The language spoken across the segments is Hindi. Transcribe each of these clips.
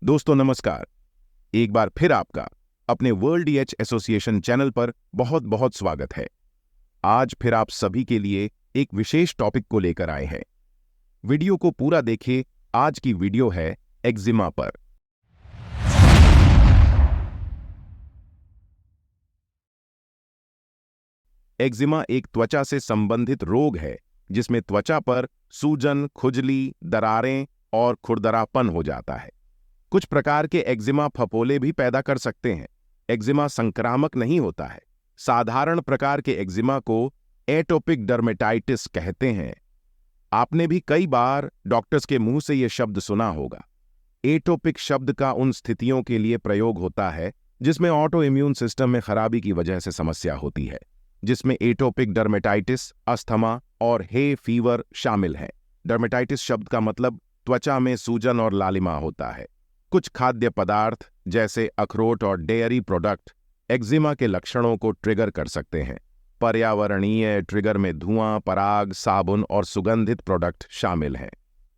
दोस्तों नमस्कार। एक बार फिर आपका अपने वर्ल्ड ईएच एसोसिएशन चैनल पर बहुत बहुत स्वागत है। आज फिर आप सभी के लिए एक विशेष टॉपिक को लेकर आए हैं। वीडियो को पूरा देखिए। आज की वीडियो है एक्जिमा पर। एक्जिमा एक त्वचा से संबंधित रोग है जिसमें त्वचा पर सूजन, खुजली, दरारें और खुरदरापन हो जाता है। कुछ प्रकार के एक्जिमा फफोले भी पैदा कर सकते हैं। एक्जिमा संक्रामक नहीं होता है। साधारण प्रकार के एक्जिमा को एटोपिक डर्मेटाइटिस कहते हैं। आपने भी कई बार डॉक्टर्स के मुंह से यह शब्द सुना होगा। एटोपिक शब्द का उन स्थितियों के लिए प्रयोग होता है जिसमें ऑटो इम्यून सिस्टम में खराबी की वजह से समस्या होती है, जिसमें एटोपिक डर्मेटाइटिस, अस्थमा और हे फीवर शामिल है। डर्मेटाइटिस शब्द का मतलब त्वचा में सूजन और लालिमा होता है। कुछ खाद्य पदार्थ जैसे अखरोट और डेयरी प्रोडक्ट एक्जिमा के लक्षणों को ट्रिगर कर सकते हैं। पर्यावरणीय ट्रिगर में धुआं, पराग, साबुन और सुगंधित प्रोडक्ट शामिल हैं।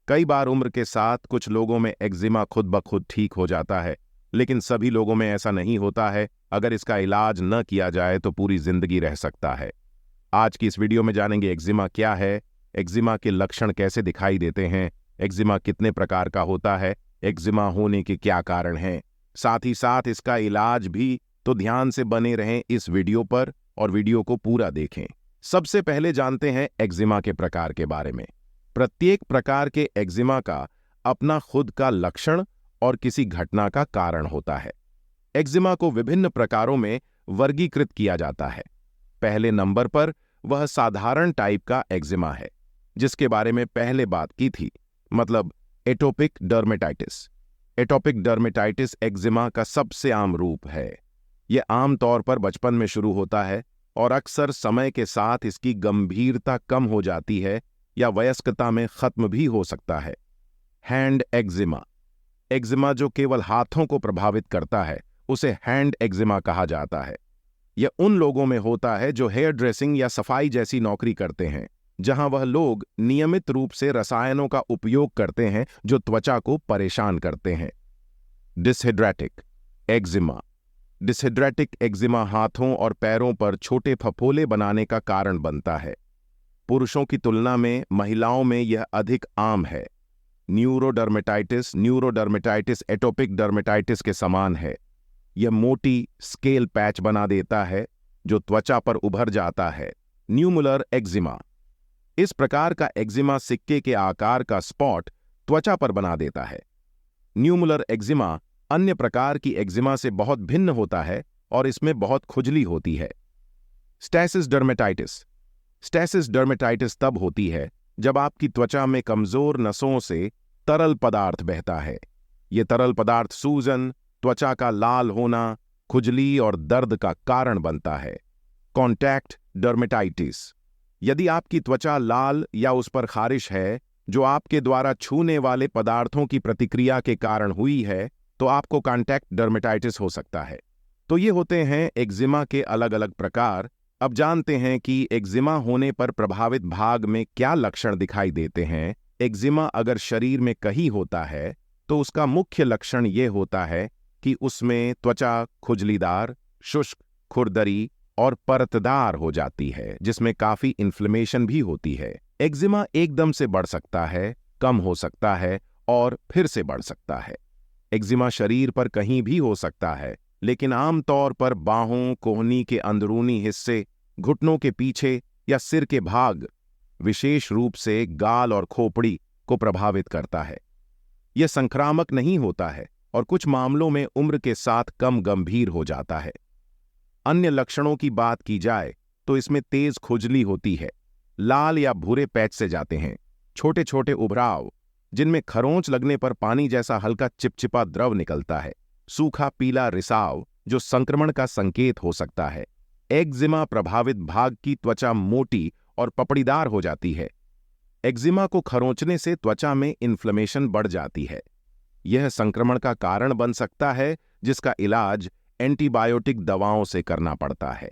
कई बार उम्र के साथ कुछ लोगों में एक्जिमा खुद ब खुद ठीक हो जाता है, लेकिन सभी लोगों में ऐसा नहीं होता है। अगर इसका इलाज न किया जाए तो पूरी जिंदगी रह सकता है। आज की इस वीडियो में जानेंगे एक्जिमा क्या है, एक्जिमा के लक्षण कैसे दिखाई देते हैं, एक्जिमा कितने प्रकार का होता है, एक्जिमा होने के क्या कारण हैं, साथ ही साथ इसका इलाज भी। तो ध्यान से बने रहें इस वीडियो पर और वीडियो को पूरा देखें। सबसे पहले जानते हैं एक्जिमा के प्रकार के बारे में। प्रत्येक प्रकार के एक्जिमा का अपना खुद का लक्षण और किसी घटना का कारण होता है। एक्जिमा को विभिन्न प्रकारों में वर्गीकृत किया जाता है। पहले नंबर पर वह साधारण टाइप का एक्जिमा है, जिसके बारे में पहले बात की थी, मतलब atopic dermatitis. Atopic dermatitis eczema का सबसे आम रूप है। यह आमतौर पर बचपन में शुरू होता है और अक्सर समय के साथ इसकी गंभीरता कम हो जाती है या वयस्कता में खत्म भी हो सकता है। Hand eczema. एक्जिमा जो केवल हाथों को प्रभावित करता है उसे हैंड एक्जिमा कहा जाता है। यह उन लोगों में होता है जो हेयर ड्रेसिंग या सफाई जैसी नौकरी करते हैं, जहां वह लोग नियमित रूप से रसायनों का उपयोग करते हैं जो त्वचा को परेशान करते हैं। डिसहिड्रेटिक एक्जिमा। डिसहिड्रेटिक एक्जिमा हाथों और पैरों पर छोटे फफोले बनाने का कारण बनता है। पुरुषों की तुलना में महिलाओं में यह अधिक आम है। न्यूरोडर्मेटाइटिस एटोपिक डर्मेटाइटिस के समान है। यह मोटी स्केल पैच बना देता है जो त्वचा पर उभर जाता है। न्यूमुलर एक्जिमा। इस प्रकार का एक्जिमा सिक्के के आकार का स्पॉट त्वचा पर बना देता है। न्यूमुलर एक्जिमा अन्य प्रकार की एक्जिमा से बहुत भिन्न होता है और इसमें बहुत खुजली होती है। Stasis dermatitis. स्टैसिस डर्मेटाइटिस तब होती है जब आपकी त्वचा में कमजोर नसों से तरल पदार्थ बहता है। यह तरल पदार्थ सूजन, त्वचा का लाल होना, खुजली और दर्द का कारण बनता है। Contact dermatitis. यदि आपकी त्वचा लाल या उस पर खारिश है जो आपके द्वारा छूने वाले पदार्थों की प्रतिक्रिया के कारण हुई है, तो आपको कॉन्टैक्ट डर्मेटाइटिस हो सकता है। तो ये होते हैं एक्जिमा के अलग अलग प्रकार। अब जानते हैं कि एक्जिमा होने पर प्रभावित भाग में क्या लक्षण दिखाई देते हैं। एक्जिमा अगर शरीर में कहीं होता है तो उसका मुख्य लक्षण ये होता है कि उसमें त्वचा खुजलीदार, शुष्क, खुरदरी और परतदार हो जाती है, जिसमें काफी इन्फ्लेमेशन भी होती है। एक्जिमा एकदम से बढ़ सकता है, कम हो सकता है और फिर से बढ़ सकता है। एक्जिमा शरीर पर कहीं भी हो सकता है, लेकिन आमतौर पर बाहों, कोहनी के अंदरूनी हिस्से, घुटनों के पीछे या सिर के भाग, विशेष रूप से गाल और खोपड़ी को प्रभावित करता है। यह संक्रामक नहीं होता है और कुछ मामलों में उम्र के साथ कम गंभीर हो जाता है। अन्य लक्षणों की बात की जाए तो इसमें तेज खुजली होती है, लाल या भूरे पैच से जाते हैं, छोटे छोटे उभराव जिनमें खरोंच लगने पर पानी जैसा हल्का चिपचिपा द्रव निकलता है, सूखा पीला रिसाव जो संक्रमण का संकेत हो सकता है। एक्जिमा प्रभावित भाग की त्वचा मोटी और पपड़ीदार हो जाती है। एक्जिमा को खरोंचने से त्वचा में इन्फ्लेमेशन बढ़ जाती है। यह संक्रमण का कारण बन सकता है, जिसका इलाज एंटीबायोटिक दवाओं से करना पड़ता है।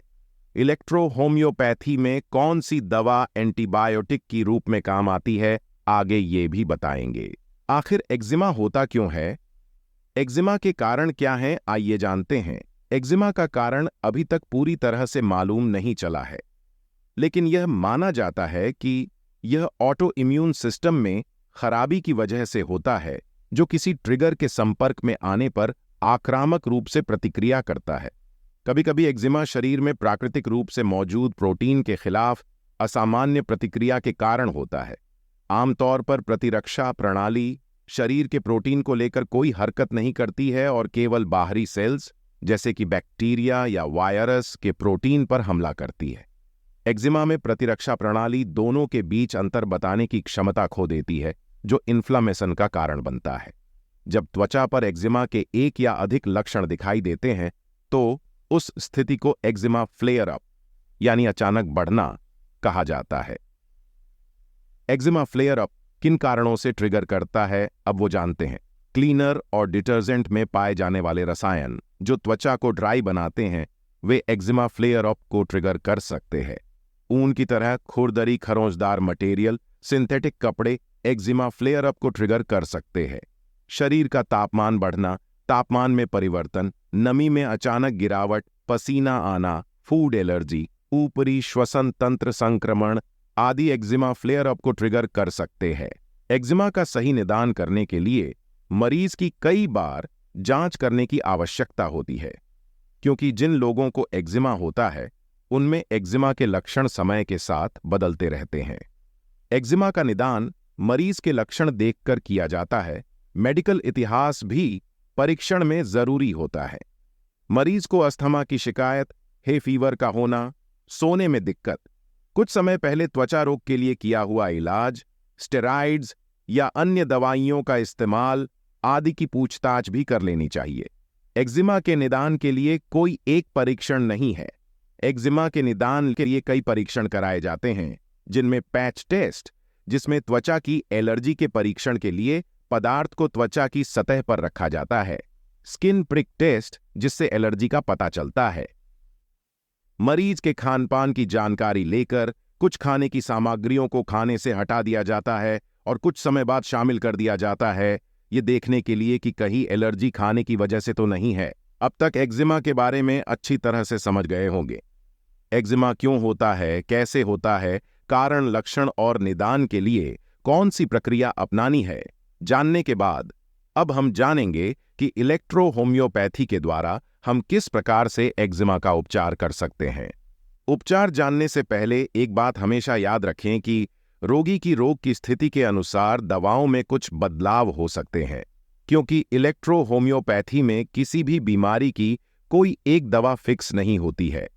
इलेक्ट्रो होम्योपैथी में कौन सी दवा एंटीबायोटिक की रूप में काम आती है, आगे ये भी बताएंगे। आखिर एक्जिमा होता क्यों है? एक्जिमा के कारण क्या हैं, आइए जानते हैं। एक्जिमा का कारण अभी तक पूरी तरह से मालूम नहीं चला है, लेकिन यह माना जाता है कि यह ऑटो इम्यून सिस्टम में खराबी की वजह से होता है, जो किसी ट्रिगर के संपर्क में आने पर आक्रामक रूप से प्रतिक्रिया करता है। कभी-कभी एक्जिमा शरीर में प्राकृतिक रूप से मौजूद प्रोटीन के खिलाफ असामान्य प्रतिक्रिया के कारण होता है। आमतौर पर प्रतिरक्षा प्रणाली शरीर के प्रोटीन को लेकर कोई हरकत नहीं करती है और केवल बाहरी सेल्स जैसे कि बैक्टीरिया या वायरस के प्रोटीन पर हमला करती है। एक्जिमा में प्रतिरक्षा प्रणाली दोनों के बीच अंतर बताने की क्षमता खो देती है, जो इन्फ्लामेशन का कारण बनता है। जब त्वचा पर एक्जिमा के एक या अधिक लक्षण दिखाई देते हैं, तो उस स्थिति को एक्जिमा फ्लेयर अप यानी अचानक बढ़ना कहा जाता है। एक्जिमा फ्लेयर अप किन कारणों से ट्रिगर करता है, अब वो जानते हैं। क्लीनर और डिटर्जेंट में पाए जाने वाले रसायन जो त्वचा को ड्राई बनाते हैं, वे एक्जिमा फ्लेयर अप को ट्रिगर कर सकते हैं। ऊन की तरह खुरदरी खरोंचदार मटेरियल, सिंथेटिक कपड़े एक्जिमा फ्लेयर अप को ट्रिगर कर सकते हैं। शरीर का तापमान बढ़ना, तापमान में परिवर्तन, नमी में अचानक गिरावट, पसीना आना, फूड एलर्जी, ऊपरी श्वसन तंत्र संक्रमण आदि एक्जिमा फ्लेयर अप को ट्रिगर कर सकते हैं। एक्जिमा का सही निदान करने के लिए मरीज की कई बार जांच करने की आवश्यकता होती है, क्योंकि जिन लोगों को एक्जिमा होता है उनमें एक्जिमा के लक्षण समय के साथ बदलते रहते हैं। एक्जिमा का निदान मरीज के लक्षण देखकर किया जाता है। मेडिकल इतिहास भी परीक्षण में जरूरी होता है। मरीज को अस्थमा की शिकायत, हे फीवर का होना, सोने में दिक्कत, कुछ समय पहले त्वचा रोग के लिए किया हुआ इलाज, स्टेरॉइड्स या अन्य दवाइयों का इस्तेमाल आदि की पूछताछ भी कर लेनी चाहिए। एक्जिमा के निदान के लिए कोई एक परीक्षण नहीं है। एक्जिमा के निदान के लिए कई परीक्षण कराए जाते हैं, जिनमें पैच टेस्ट, जिसमें त्वचा की एलर्जी के परीक्षण के लिए पदार्थ को त्वचा की सतह पर रखा जाता है, स्किन प्रिक टेस्ट, जिससे एलर्जी का पता चलता है। मरीज के खानपान की जानकारी लेकर कुछ खाने की सामग्रियों को खाने से हटा दिया जाता है और कुछ समय बाद शामिल कर दिया जाता है, ये देखने के लिए कि कहीं एलर्जी खाने की वजह से तो नहीं है। अब तक एक्जिमा के बारे में अच्छी तरह से समझ गए होंगे। एक्जिमा क्यों होता है, कैसे होता है, कारण, लक्षण और निदान के लिए कौन सी प्रक्रिया अपनानी है, जानने के बाद अब हम जानेंगे कि इलेक्ट्रो होम्योपैथी के द्वारा हम किस प्रकार से एक्जिमा का उपचार कर सकते हैं। उपचार जानने से पहले एक बात हमेशा याद रखें कि रोगी की रोग की स्थिति के अनुसार दवाओं में कुछ बदलाव हो सकते हैं, क्योंकि इलेक्ट्रो होम्योपैथी में किसी भी बीमारी की कोई एक दवा फिक्स नहीं होती है।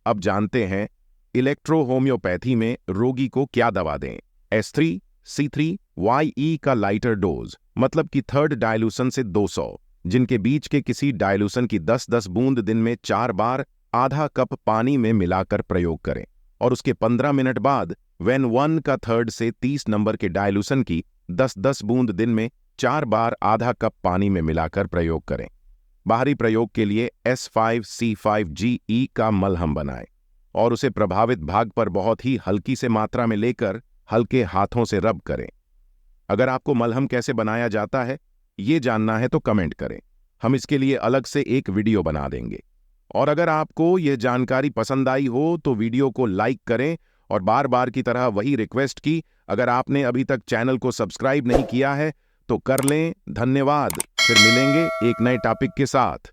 अब जानते हैं इलेक्ट्रो होम्योपैथी में रोगी को क्या दवा दें। S3, C3, YE का लाइटर डोज, मतलब कि थर्ड डायलूशन से 200, जिनके बीच के किसी डायलूशन की 10-10 बूंद दिन में 4 बार आधा कप पानी में मिलाकर प्रयोग करें, और उसके 15 मिनट बाद वेन 1 का थर्ड से 30 नंबर के डायलूशन की 10-10 बूंद दिन में 4 बार आधा कप पानी में मिलाकर प्रयोग करें। बाहरी प्रयोग के लिए S5C5GE का मलहम बनाएं और उसे प्रभावित भाग पर बहुत ही हल्की से मात्रा में लेकर हल्के हाथों से रब करें। अगर आपको मलहम कैसे बनाया जाता है ये जानना है तो कमेंट करें, हम इसके लिए अलग से एक वीडियो बना देंगे। और अगर आपको यह जानकारी पसंद आई हो तो वीडियो को लाइक करें, और बार बार की तरह वही रिक्वेस्ट की, अगर आपने अभी तक चैनल को सब्सक्राइब नहीं किया है तो कर लें। धन्यवाद। फिर मिलेंगे एक नए टॉपिक के साथ।